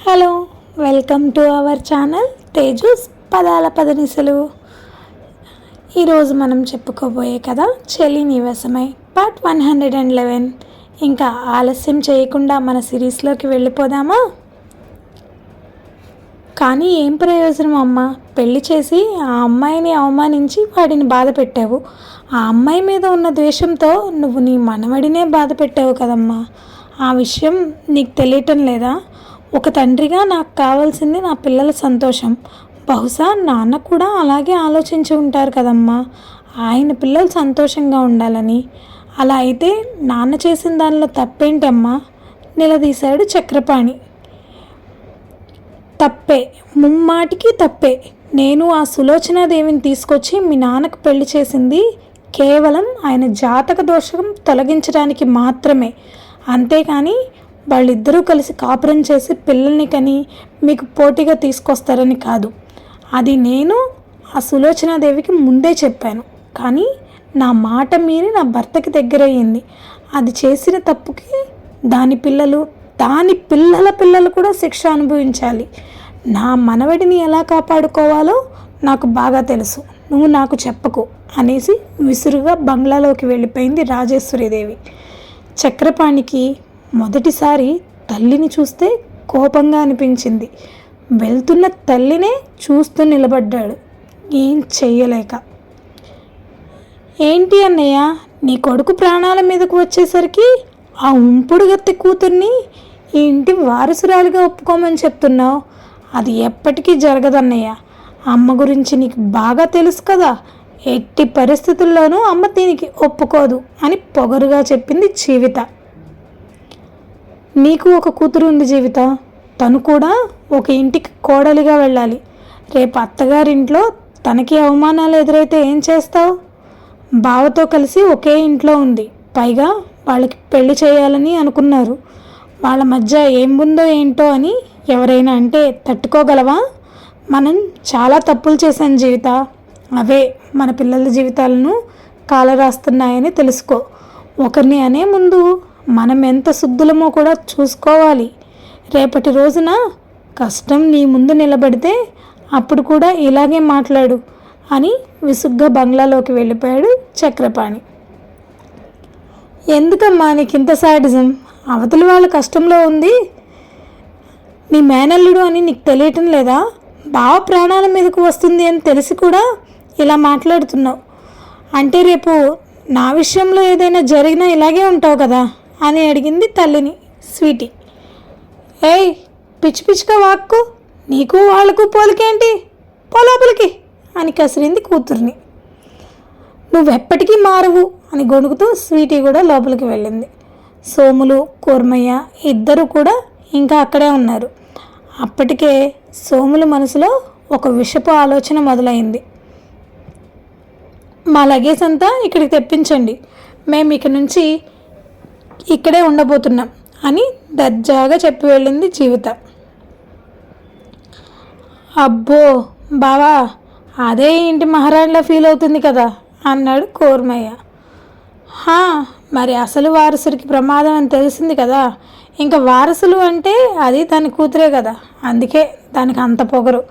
Hello, welcome to our channel Teju's పదాల పదనిసలు. ఈరోజు మనం చెప్పుకోబోయే కథ చెలి నివాసమై పార్ట్ 111. ఇంకా ఆలస్యం చేయకుండా మన సిరీస్లోకి వెళ్ళిపోదామా? కానీ ఏం ప్రయోజనం అమ్మా, పెళ్లి చేసి ఆ అమ్మాయిని అవమానించి వాడిని బాధ పెట్టావు. ఆ అమ్మాయి మీద ఉన్న ద్వేషంతో నువ్వు నీ మనవడినే బాధ పెట్టావు కదమ్మా. ఆ విషయం నీకు తెలియటం లేదా? ఒక తండ్రిగా నాకు కావాల్సింది నా పిల్లల సంతోషం. బహుశా నాన్న కూడా అలాగే ఆలోచించి ఉంటారు కదమ్మా, ఆయన పిల్లలు సంతోషంగా ఉండాలని. అలా అయితే నాన్న చేసిన దానిలో తప్పేంటమ్మా? నిలదీశాడు చక్రపాణి. తప్పే, ముమ్మాటికి తప్పే. నేను ఆ సులోచనాదేవిని తీసుకొచ్చి మీ నాన్నకు పెళ్లి చేసింది కేవలం ఆయన జాతక దోషం తొలగించడానికి మాత్రమే. అంతేకాని వాళ్ళిద్దరూ కలిసి కాపురం చేసి పిల్లల్ని కని మీకు పోటీగా తీసుకొస్తారని కాదు. అది నేను ఆ సులోచనాదేవికి ముందే చెప్పాను. కానీ నా మాట మీరి నా భర్తకి దగ్గరయ్యింది. అది చేసిన తప్పుకి దాని పిల్లల పిల్లలు కూడా శిక్ష అనుభవించాలి. నా మనవడిని ఎలా కాపాడుకోవాలో నాకు బాగా తెలుసు, నువ్వు నాకు చెప్పకు అనేసి విసురుగా బంగ్లాలోకి వెళ్ళిపోయింది రాజేశ్వరీదేవి. చక్రపాణికి మొదటిసారి తల్లిని చూస్తే కోపంగా అనిపించింది. వెళ్తున్న తల్లినే చూస్తూ నిలబడ్డాడు, ఏం చెయ్యలేక. ఏంటి అన్నయ్య, నీ కొడుకు ప్రాణాల మీదకు వచ్చేసరికి ఆ ఉంపుడు గత్తి కూతుర్ని ఈ ఇంటి వారసురాలిగా ఒప్పుకోమని చెప్తున్నావు? అది ఎప్పటికీ జరగదన్నయ్య. అమ్మ గురించి నీకు బాగా తెలుసు కదా. ఎట్టి పరిస్థితుల్లోనూ అమ్మ దీనికి ఒప్పుకోదు అని పొగరుగా చెప్పింది జీవిత. నీకు ఒక కూతురు ఉంది జీవిత, తను కూడా ఒక ఇంటికి కోడలిగా వెళ్ళాలి. రేపు అత్తగారింట్లో తనకి అవమానాలు ఎదురైతే ఏం చేస్తావు? బావతో కలిసి ఒకే ఇంట్లో ఉంది, పైగా వాళ్ళకి పెళ్లి చేయాలని అనుకున్నారు. వాళ్ళ మధ్య ఏం ఉందో ఏంటో అని ఎవరైనా అంటే తట్టుకోగలవా? మనం చాలా తప్పులు చేశాం జీవిత, అవే మన పిల్లల జీవితాలను కాలరాస్తున్నాయని తెలుసుకో. ఒకరిని అనే ముందు మనం ఎంత శుద్ధులమో కూడా చూసుకోవాలి. రేపటి రోజున కష్టం నీ ముందు నిలబడితే అప్పుడు కూడా ఇలాగే మాట్లాడు అని విసుగ్గా బంగ్లాలోకి వెళ్ళిపోయాడు చక్రపాణి. ఎందుకమ్మా నీకింత సాడిజం? అవతలి వాళ్ళ కష్టంలో ఉంది నీ మేనల్లుడు అని నీకు తెలియటం లేదా? బావ ప్రాణాల మీదకు వస్తుంది అని తెలిసి కూడా ఇలా మాట్లాడుతున్నావు అంటే రేపు నా విషయంలో ఏదైనా జరిగినా ఇలాగే ఉంటావు కదా అని అడిగింది తల్లిని స్వీటీ. ఏయ్, పిచ్చి పిచ్చిగా వాక్కు, నీకు వాళ్లకు పోలికేంటి, పోలోపలికి అని కసిరింది కూతుర్ని. నువ్వెప్పటికీ మారవు అని గొణుకుతూ స్వీటీ కూడా లోపలికి వెళ్ళింది. సోములు, కూర్మయ్య ఇద్దరు కూడా ఇంకా అక్కడే ఉన్నారు. అప్పటికే సోముల మనసులో ఒక విషపు ఆలోచన మొదలైంది. మా లగేజ్ అంతా ఇక్కడికి తెప్పించండి, మేము ఇక నుంచి ఇక్కడే ఉండబోతున్నాం అని దర్జాగా చెప్పి వెళ్ళింది జీవిత. అబ్బో బావా, అదే ఇంటి మహారాణిలా ఫీల్ అవుతుంది కదా అన్నాడు కూర్మయ్య. మరి అసలు వారసుడికి ప్రమాదం అని తెలిసింది కదా, ఇంకా వారసులు అంటే అది దాని కూతురే కదా, అందుకే దానికి అంత పొగరు.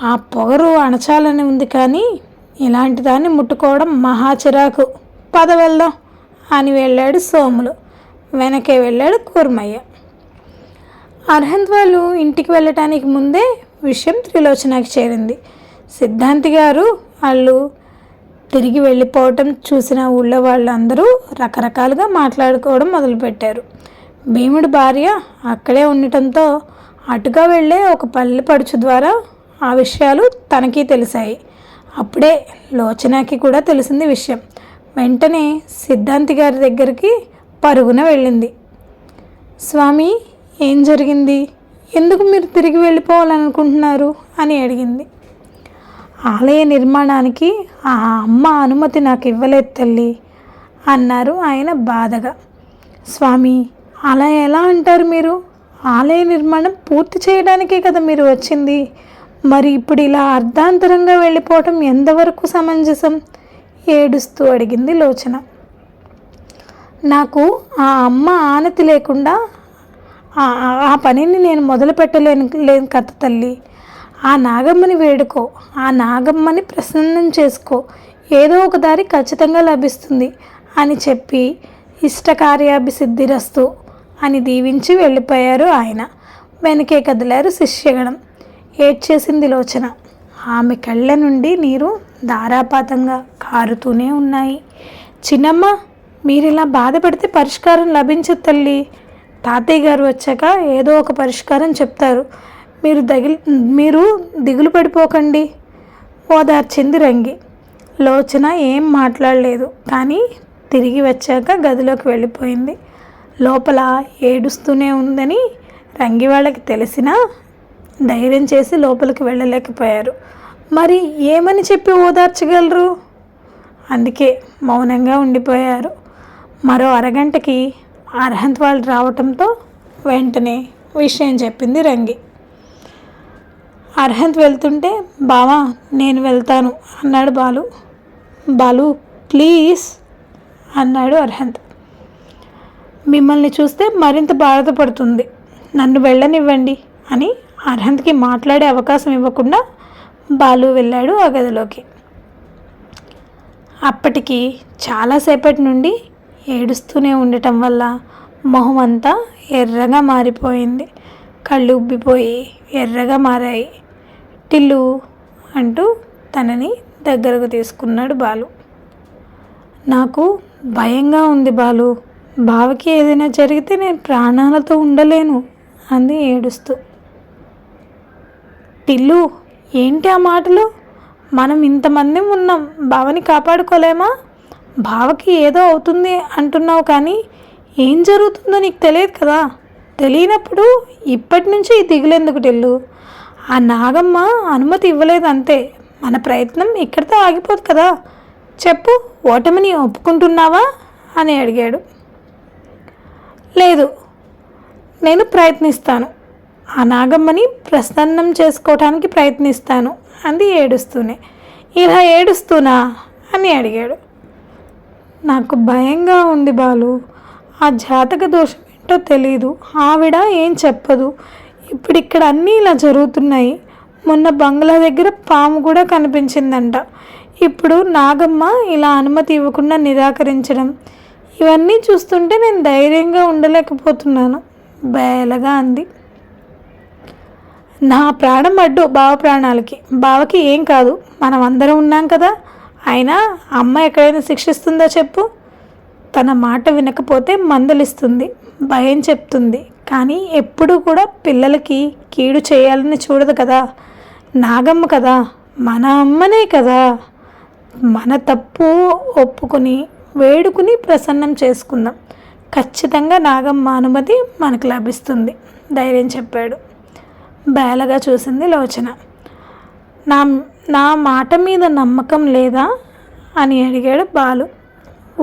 ఆ పొగరు అణచాలని ఉంది, కానీ ఇలాంటి దాన్ని ముట్టుకోవడం మహా చిరాకు. పద వెళ్దాం అని వెళ్ళాడు సోములు. వెనకే వెళ్ళాడు కూర్మయ్య. అర్హంత్ వాళ్ళు ఇంటికి వెళ్ళటానికి ముందే విషయం త్రిలోచనకి చేరింది. సిద్ధాంతి గారు వాళ్ళు తిరిగి వెళ్ళిపోవటం చూసిన ఊళ్ళో వాళ్ళందరూ రకరకాలుగా మాట్లాడుకోవడం మొదలుపెట్టారు. భీముడి భార్య అక్కడే ఉండటంతో అటుగా వెళ్ళే ఒక పల్లె పడుచు ద్వారా ఆ విషయాలు తనకి తెలిసాయి. అప్పుడే లోచనకి కూడా తెలిసింది విషయం. వెంటనే సిద్ధాంతి గారి దగ్గరికి పరుగున వెళ్ళింది. స్వామి, ఏం జరిగింది? ఎందుకు మీరు తిరిగి వెళ్ళిపోవాలనుకుంటున్నారు అని అడిగింది. ఆలయ నిర్మాణానికి ఆ అమ్మ అనుమతి నాకు ఇవ్వలేదు తల్లి అన్నారు ఆయన బాధగా. స్వామి, అలా ఎలా అంటారు మీరు? ఆలయ నిర్మాణం పూర్తి చేయడానికే కదా మీరు వచ్చింది. మరి ఇప్పుడు ఇలా అర్ధాంతరంగా వెళ్ళిపోవటం ఎంతవరకు సమంజసం? ఏడుస్తూ అడిగింది లోచన. నాకు ఆ అమ్మ ఆనతి లేకుండా ఆ పనిని నేను మొదలు పెట్టలేను కదా తల్లి. ఆ నాగమ్మని వేడుకో, ఆ నాగమ్మని ప్రసన్నం చేసుకో, ఏదో ఒక దారి ఖచ్చితంగా లభిస్తుంది అని చెప్పి ఇష్టకార్యాభిసిద్ధిరస్తు అని దీవించి వెళ్ళిపోయారు ఆయన. వెనకే కదిలారు శిష్యగణం. ఏడ్చేసింది లోచన. ఆమె కళ్ళ నుండి నీరు ధారాపాతంగా కారుతూనే ఉన్నాయి. చిన్నమ్మ, మీరిలా బాధపడితే పరిష్కారం లభించదు తల్లి. తాతయ్య గారు వచ్చాక ఏదో ఒక పరిష్కారం చెప్తారు. మీరు దిగులు పడిపోకండి ఓదార్చింది రంగి. లోచన ఏం మాట్లాడలేదు, కానీ తిరిగి వచ్చాక గదిలోకి వెళ్ళిపోయింది. లోపల ఏడుస్తూనే ఉందని రంగి వాళ్ళకి తెలిసినా ధైర్యం చేసి లోపలికి వెళ్ళలేకపోయారు. మరి ఏమని చెప్పి ఓదార్చగలరు? అందుకే మౌనంగా ఉండిపోయారు. మరో అరగంటకి అర్హంత్ వాళ్ళు రావటంతో వెంటనే విషయం చెప్పింది రంగి. అర్హంత్ వెళ్తుంటే, బావా నేను వెళ్తాను అన్నాడు బాలు. బాలు ప్లీజ్ అన్నాడు అర్హంత్. మిమ్మల్ని చూస్తే మరింత బాధపడుతుంది, నన్ను వెళ్ళనివ్వండి అని అర్హంత్కి మాట్లాడే అవకాశం ఇవ్వకుండా బాలు వెళ్ళాడు ఆ గదిలోకి. అప్పటికి చాలాసేపటి నుండి ఏడుస్తూనే ఉండటం వల్ల మొహం అంతా ఎర్రగా మారిపోయింది. కళ్ళు ఉబ్బిపోయి ఎర్రగా మారాయి. టిల్లు అంటూ తనని దగ్గరకు తీసుకున్నాడు బాలు. నాకు భయంగా ఉంది బాలు, బావకి ఏదైనా జరిగితే నేను ప్రాణాలతో ఉండలేను అంది ఏడుస్తూ. టిల్లు, ఏంటి ఆ మాటలు? మనం ఇంతమంది ఉన్నాం, బావని కాపాడుకోలేమా? బావకి ఏదో అవుతుంది అంటున్నావు, కానీ ఏం జరుగుతుందో నీకు తెలియదు కదా. తెలియనప్పుడు ఇప్పటి నుంచి ఈ దిగులెందుకు టిల్లు? ఆ నాగమ్మ అనుమతి ఇవ్వలేదు అంతే. మన ప్రయత్నం ఇక్కడితో ఆగిపోదు కదా. చెప్పు, ఓటమిని ఒప్పుకుంటున్నావా అని అడిగాడు. లేదు, నేను ప్రయత్నిస్తాను, ఆ నాగమ్మని ప్రసన్నం చేసుకోవటానికి ప్రయత్నిస్తాను అంది ఏడుస్తూనే. ఇలా ఏడుస్తూనా అని అడిగాడు. నాకు భయంగా ఉంది బాలు, ఆ జాతక దోషం ఏంటో తెలీదు, ఆవిడ ఏం చెప్పదు. ఇప్పుడు ఇక్కడ అన్నీ ఇలా జరుగుతున్నాయి. మొన్న బంగ్లా దగ్గర పాము కూడా కనిపించిందంట. ఇప్పుడు నాగమ్మ ఇలా అనుమతి ఇవ్వకుండా నిరాకరించడం, ఇవన్నీ చూస్తుంటే నేను ధైర్యంగా ఉండలేకపోతున్నాను బేలగా అంది. నా ప్రాణం అడ్డు బావ ప్రాణాలకి. బావకి ఏం కాదు, మనం అందరం ఉన్నాం కదా. అయినా అమ్మ ఎక్కడైనా శిక్షిస్తుందా చెప్పు? తన మాట వినకపోతే మందలిస్తుంది, భయం చెప్తుంది, కానీ ఎప్పుడూ కూడా పిల్లలకి కీడు చేయాలని చూడదు కదా. నాగమ్మ కదా, మన అమ్మనే కదా. మన తప్పు ఒప్పుకొని వేడుకుని ప్రసన్నం చేసుకుందాం. ఖచ్చితంగా నాగమ్మ అనుమతి మనకు లభిస్తుంది ధైర్యం చెప్పాడు. బేలగా చూసింది లోచన. నా మాట మీద నమ్మకం లేదా అని అడిగాడు బాలు.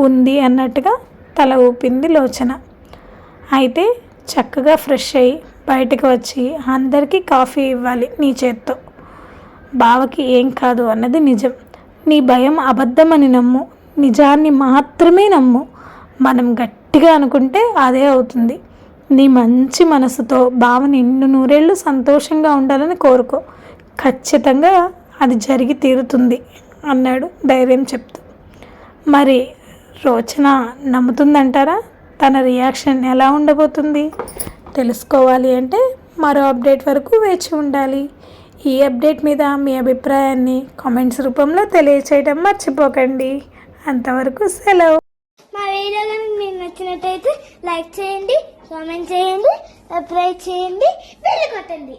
ఉంది అన్నట్టుగా తల ఊపింది లోచన. అయితే చక్కగా ఫ్రెష్ అయ్యి బయటకు వచ్చి అందరికీ కాఫీ ఇవ్వాలి నీ చేత్తో. బావకి ఏం కాదు అన్నది నిజం. నీ భయం అబద్ధమని నమ్ము, నిజాన్ని మాత్రమే నమ్ము. మనం గట్టిగా అనుకుంటే అదే అవుతుంది. నీ మంచి మనసుతో బావ నిన్ను నూరేళ్ళు సంతోషంగా ఉండాలని కోరుకో, ఖచ్చితంగా అది జరిగి తీరుతుంది అన్నాడు ధైర్యం చెప్తూ. మరి రోచన నమ్ముతుందంటారా? తన రియాక్షన్ ఎలా ఉండబోతుంది తెలుసుకోవాలి అంటే మరో అప్డేట్ వరకు వేచి ఉండాలి. ఈ అప్డేట్ మీద మీ అభిప్రాయాన్ని కామెంట్స్ రూపంలో తెలియచేయడం మర్చిపోకండి. అంతవరకు సెలవు. మా వీడియో కనుక మీకు నచ్చినట్టయితే లైక్ చేయండి, కామెంట్ చేయండి, సబ్స్క్రైబ్ చేయండి, బెల్ కొట్టండి.